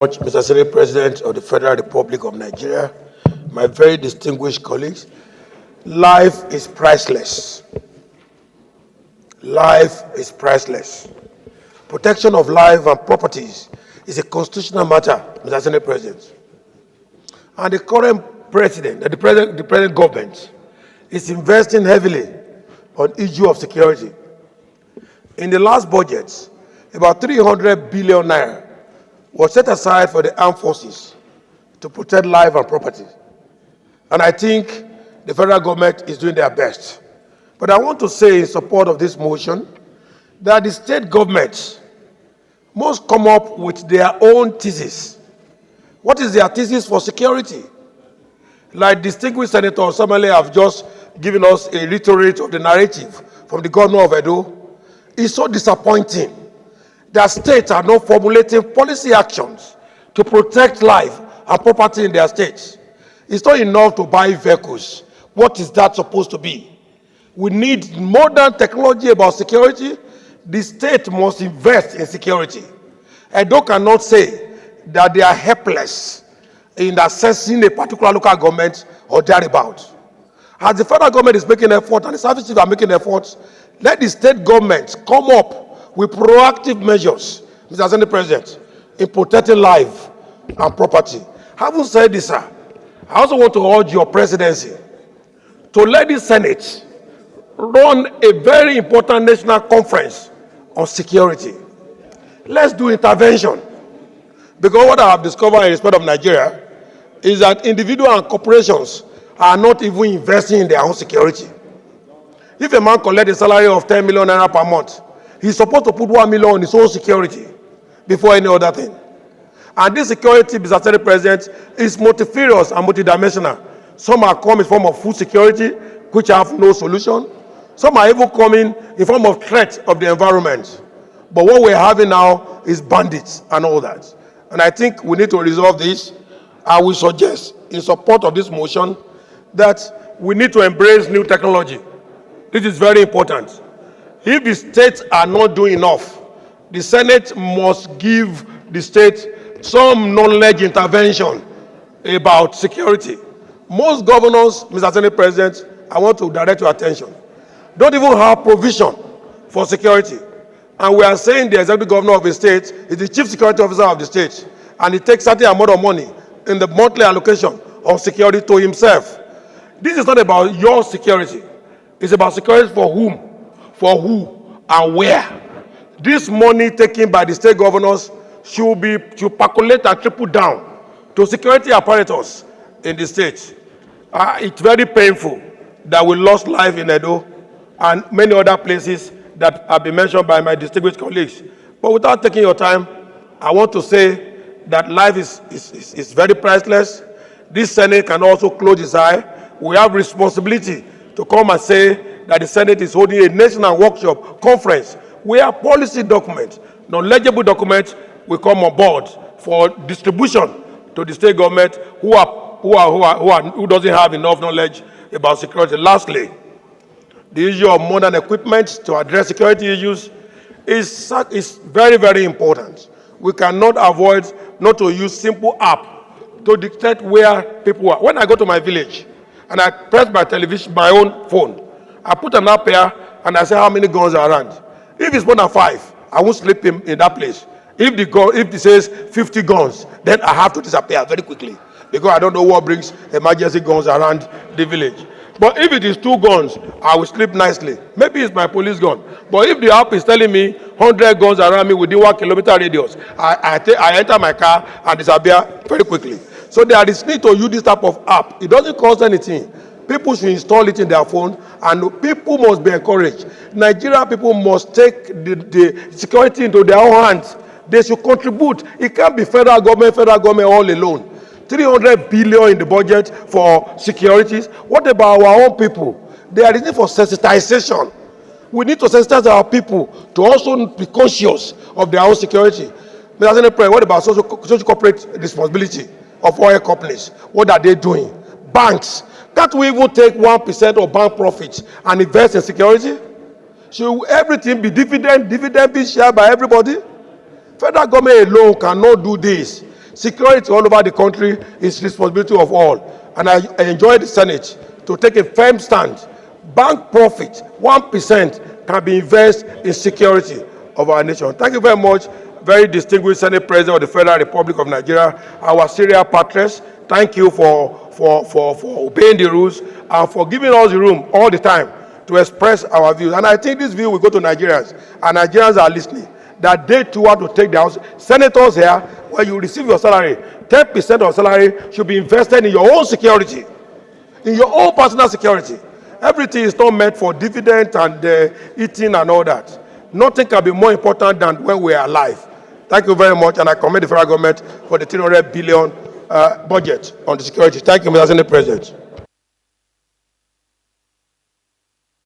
Mr. Senate President of the Federal Republic of Nigeria, my very distinguished colleagues, life is priceless. Life is priceless. Protection of life and properties is a constitutional matter, Mr. Senate President. And the current president, the present government, is investing heavily on issue of security. In the last budget, about 300 billion naira was set aside for the armed forces to protect life and property. And I think the federal government is doing their best. But I want to say in support of this motion that the state governments must come up with their own thesis. What is their thesis for security? Like distinguished Senator Samale have just given us a reiterate of the narrative from the governor of Edo. It's so disappointing that states are not formulating policy actions to protect life and property in their states. It's not enough to buy vehicles. What is that supposed to be? We need modern technology about security. The state must invest in security. Edo cannot say that they are helpless in assessing a particular local government or thereabouts. As the federal government is making effort and the services are making efforts, let the state governments come up with proactive measures, Mr. Senate President, in protecting life and property. Having said this, sir, I also want to urge your presidency to let the Senate run a very important national conference on security. Let's do intervention. Because what I have discovered in respect of Nigeria is that individuals and corporations are not even investing in their own security. If a man collects a salary of 10 million naira per month, he's supposed to put 1 million on his own security before any other thing. And this security, Mr. Senate President, is multifarious and multidimensional. Some are coming in form of food security, which have no solution. Some are even coming in form of threat of the environment. But what we're having now is bandits and all that. And I think we need to resolve this. I will suggest, in support of this motion, that we need to embrace new technology. This is very important. If the states are not doing enough, the Senate must give the state some knowledge intervention about security. Most governors, Mr. Senate President, I want to direct your attention, don't even have provision for security. And we are saying the executive governor of the state is the chief security officer of the state, and he takes certain amount of money in the monthly allocation of security to himself. This is not about your security. It's about security for whom, for who, and where. This money taken by the state governors should percolate and trickle down to security apparatus in the state. It's very painful that we lost life in Edo and many other places that have been mentioned by my distinguished colleagues. But without taking your time, I want to say that life is very priceless. This Senate can also close its eye. We have responsibility to come and say that the Senate is holding a national workshop conference where policy documents, knowledgeable documents, will come on board for distribution to the state government who doesn't have enough knowledge about security. Lastly, the issue of modern equipment to address security issues is very, very important. We cannot avoid not to use simple app to detect where people are. When I go to my village and I press my television, my own phone, I put an app here and I say how many guns are around. If it's more than 5, I won't sleep in that place. If it says 50 guns, then I have to disappear very quickly because I don't know what brings emergency guns around the village. But if it is 2 guns, I will sleep nicely. Maybe it's my police gun. But if the app is telling me 100 guns around me within 1 kilometer radius, I enter my car and disappear very quickly. So there is need to use this type of app. It doesn't cost anything. People should install it in their phone, and people must be encouraged. Nigerian people must take the security into their own hands. They should contribute. It can't be federal government all alone. 300 billion in the budget for securities. What about our own people? There is need for sensitization. We need to sensitize our people to also be conscious of their own security. Mr. Senate President, what about social corporate responsibility of oil companies? What are they doing? Banks. Can't we even take 1% of bank profits and invest in security? Should everything be dividend be shared by everybody? Federal government alone cannot do this. Security all over the country is responsibility of all. And I enjoy the Senate to take a firm stand. Bank profit, 1% can be invested in security of our nation. Thank you very much, very distinguished Senate President of the Federal Republic of Nigeria, our serial patrons. Thank you for obeying the rules and for giving us the room all the time to express our views. And I think this view will go to Nigerians, and Nigerians are listening, that they too want to take their house. Senators here, when you receive your salary, 10% of salary should be invested in your own security, in your own personal security. Everything is not meant for dividend and eating and all that. Nothing can be more important than when we are alive. Thank you very much, and I commend the federal government for the 300 billion budget on the security. Thank you, Mr. Senate President.